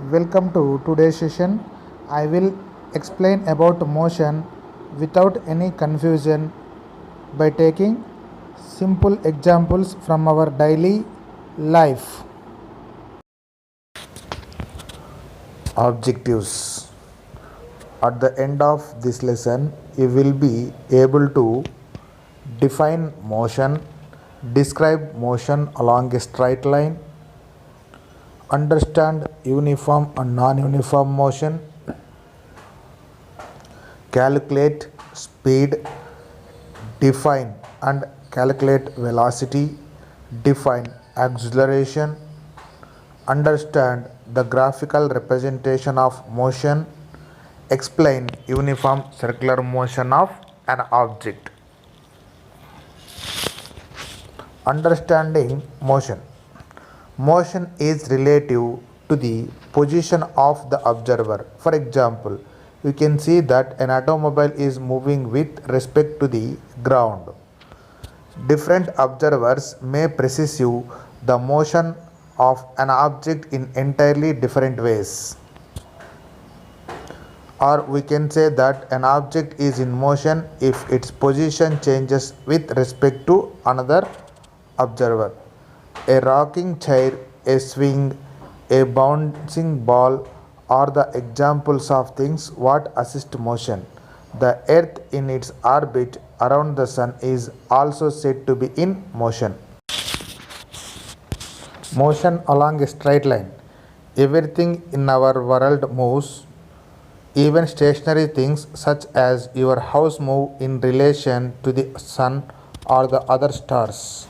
Welcome to today's session. I will explain about motion without any confusion by taking simple examples from our daily life. Objectives. At the end of this lesson, you will be able to define motion, describe motion along a straight line, understand uniform and non-uniform motion, calculate speed, define and calculate velocity, define acceleration, understand the graphical representation of motion, explain uniform circular motion of an object. Understanding motion. Motion is relative to the position of the observer. For example, you can see that an automobile is moving with respect to the ground. Different observers may perceive the motion of an object in entirely different ways. Or we can say that an object is in motion if its position changes with respect to another observer. A rocking chair, a swing, a bouncing ball are the examples of things what assist motion. The earth in its orbit around the sun is also said to be in motion. Motion along a straight line. Everything in our world moves. Even stationary things such as your house move in relation to the sun or the other stars.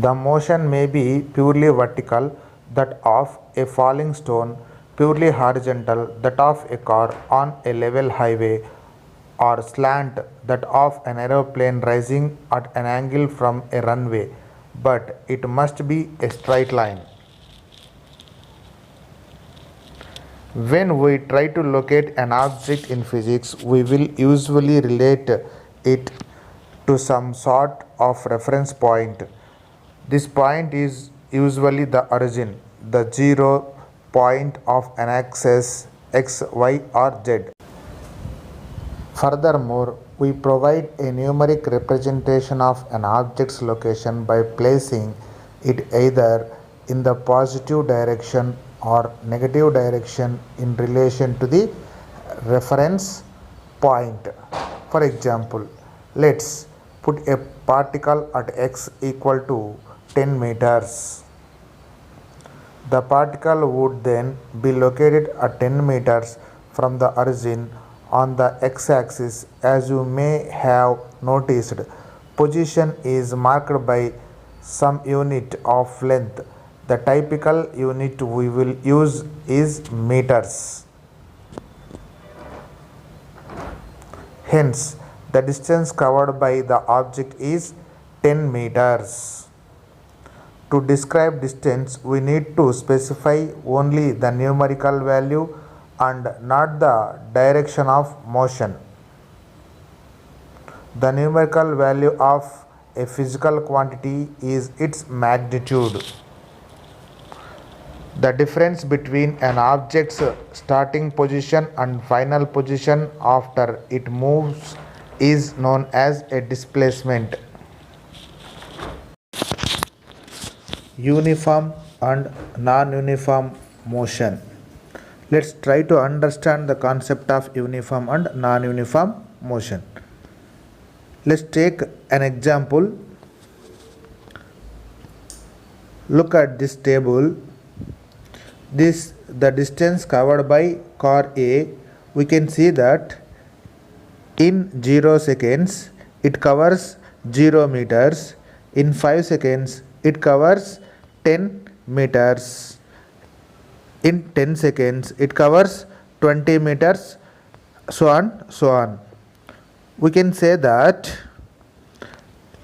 The motion may be purely vertical, that of a falling stone, purely horizontal, that of a car on a level highway, or slant, that of an aeroplane rising at an angle from a runway, but it must be a straight line. When we try to locate an object in physics, we will usually relate it to some sort of reference point. This point is usually the origin, the 0 point of an axis x, y or z. Furthermore, we provide a numeric representation of an object's location by placing it either in the positive direction or negative direction in relation to the reference point. For example, let's put a particle at x equal to 10 meters. The particle would then be located at 10 meters from the origin on the x-axis. As you may have noticed, position is marked by some unit of length. The typical unit we will use is meters. Hence, the distance covered by the object is 10 meters. To describe distance, we need to specify only the numerical value and not the direction of motion. The numerical value of a physical quantity is its magnitude. The difference between an object's starting position and final position after it moves is known as a displacement. Uniform and non-uniform motion. Let's try to understand the concept of uniform and non-uniform motion. Let's take an example. Look at this table. This the distance covered by car A. We can see that in 0 seconds it covers 0 meters. In 5 seconds it covers 10 meters. In 10 seconds it covers 20 meters, so on. We can say that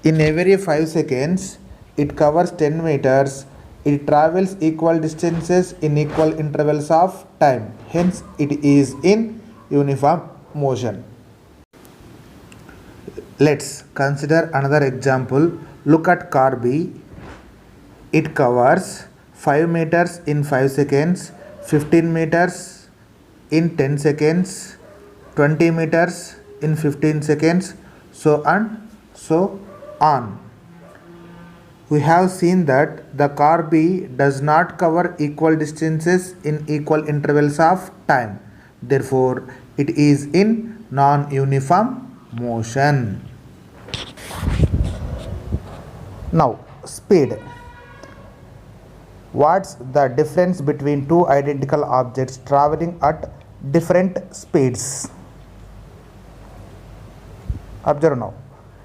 in every 5 seconds it covers 10 meters. It travels equal distances in equal intervals of time. Hence, it is in uniform motion. Let's consider another example. Look at car B. It covers 5 meters in 5 seconds, 15 meters in 10 seconds, 20 meters in 15 seconds, so on, so on. We have seen that the car B does not cover equal distances in equal intervals of time. Therefore, it is in non-uniform motion. Now, speed. What's the difference between two identical objects traveling at different speeds? Observe now.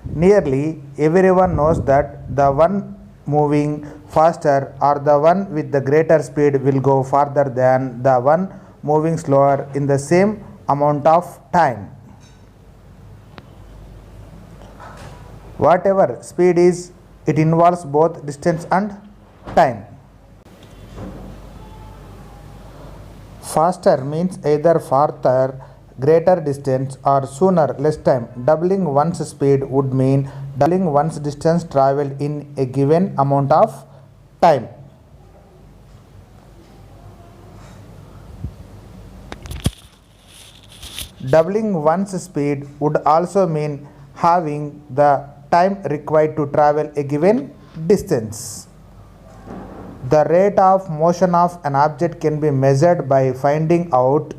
Nearly everyone knows that the one moving faster or the one with the greater speed will go farther than the one moving slower in the same amount of time. Whatever speed is, it involves both distance and time. Faster means either farther, greater distance, or sooner, less time. Doubling one's speed would mean doubling one's distance traveled in a given amount of time. Doubling one's speed would also mean having the time required to travel a given distance. The rate of motion of an object can be measured by finding out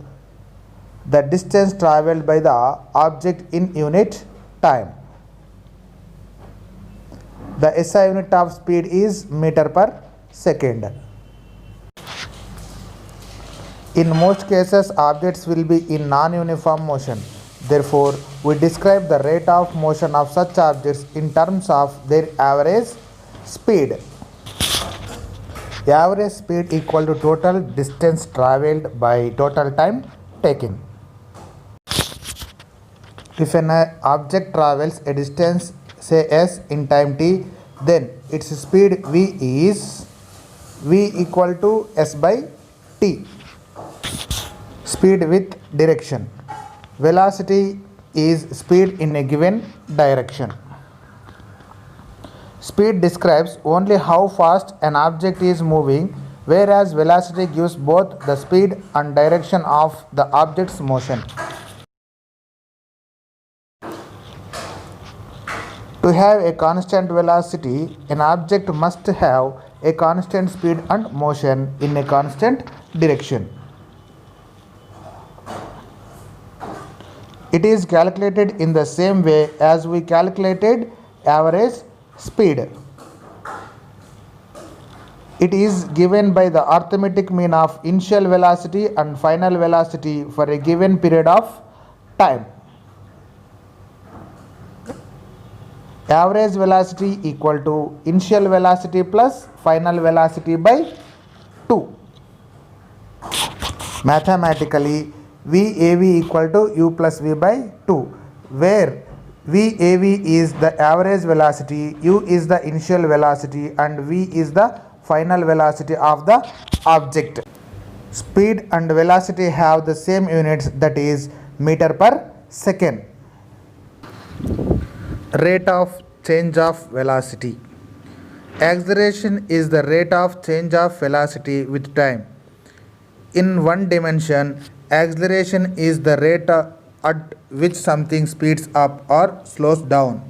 the distance traveled by the object in unit time. The SI unit of speed is meter per second. In most cases, objects will be in non-uniform motion. Therefore, we describe the rate of motion of such objects in terms of their average speed. Average speed equal to total distance traveled by total time taken. If an object travels a distance say s in time t, then its speed v is v equal to s by t. Speed with direction. Velocity is speed in a given direction. Speed describes only how fast an object is moving, whereas velocity gives both the speed and direction of the object's motion. To have a constant velocity, an object must have a constant speed and motion in a constant direction. It is calculated in the same way as we calculated average speed. It is given by the arithmetic mean of initial velocity and final velocity for a given period of time. Average velocity equal to initial velocity plus final velocity by 2. Mathematically, VAV equal to U plus V by 2, where VAV is the average velocity, U is the initial velocity, and V is the final velocity of the object. Speed and velocity have the same units, that is meter per second. Rate of change of velocity. Acceleration is the rate of change of velocity with time. In one dimension, acceleration is the rate at which something speeds up or slows down.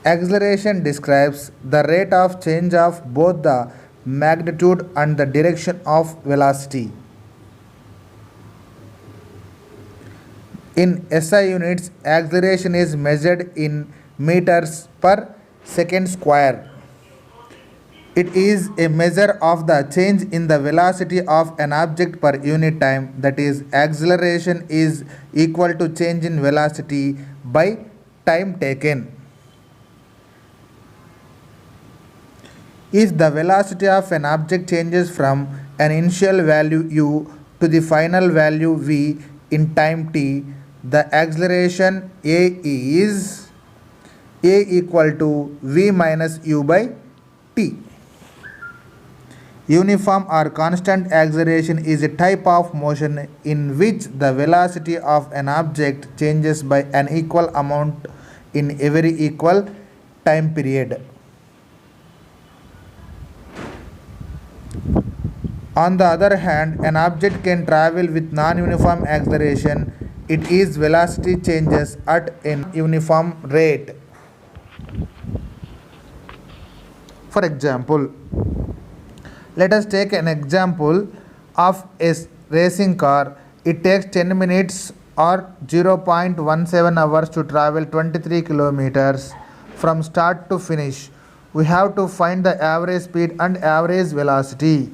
Acceleration describes the rate of change of both the magnitude and the direction of velocity. In SI units, acceleration is measured in meters per second square. It is a measure of the change in the velocity of an object per unit time, that is, acceleration is equal to change in velocity by time taken. If the velocity of an object changes from an initial value u to the final value v in time t, the acceleration a is a equal to v minus u by t. Uniform or constant acceleration is a type of motion in which the velocity of an object changes by an equal amount in every equal time period. On the other hand, an object can travel with non-uniform acceleration. Its velocity changes at a uniform rate. For example, let us take an example of a racing car. It takes 10 minutes or 0.17 hours to travel 23 kilometers from start to finish. We have to find the average speed and average velocity.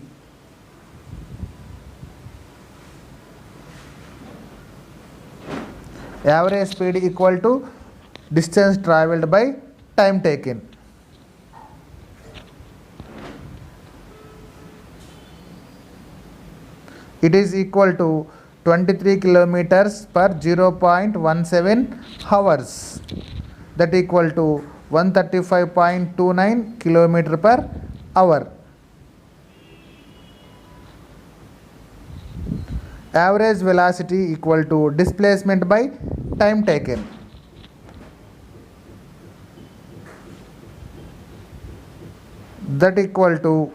Average speed equal to distance travelled by time taken. It is equal to 23 kilometers per 0.17 hours. That equal to 135.29 kilometer per hour. Average velocity equal to displacement by time taken. That equal to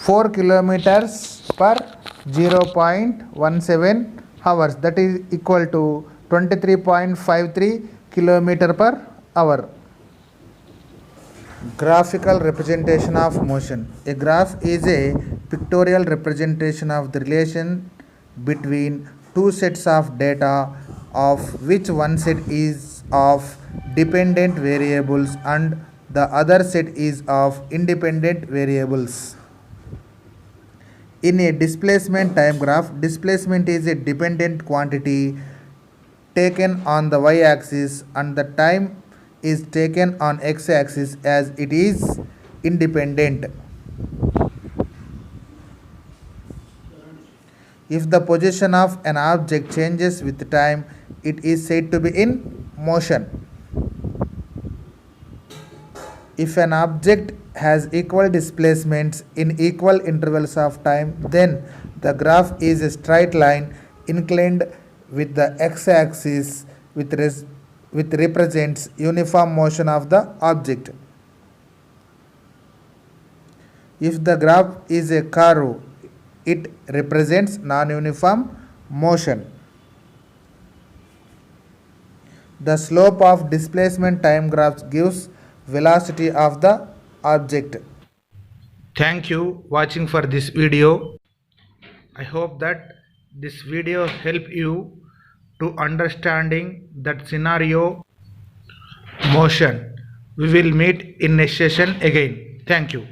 4 kilometers per 0.17 hours. That is equal to 23.53 kilometer per hour. Graphical representation of motion. A graph is a pictorial representation of the relation between two sets of data, of which one set is of dependent variables and the other set is of independent variables. In a displacement time graph, displacement is a dependent quantity taken on the y-axis and the time is taken on x-axis as it is independent. If the position of an object changes with time, it is said to be in motion. If an object has equal displacements in equal intervals of time, then the graph is a straight line inclined with the x-axis which represents uniform motion of the object. If the graph is a curve, it represents non-uniform motion. The slope of displacement time graphs gives velocity of the object. Thank you watching for this video. I hope that this video help you to understanding that scenario motion. We will meet in next session again. Thank you.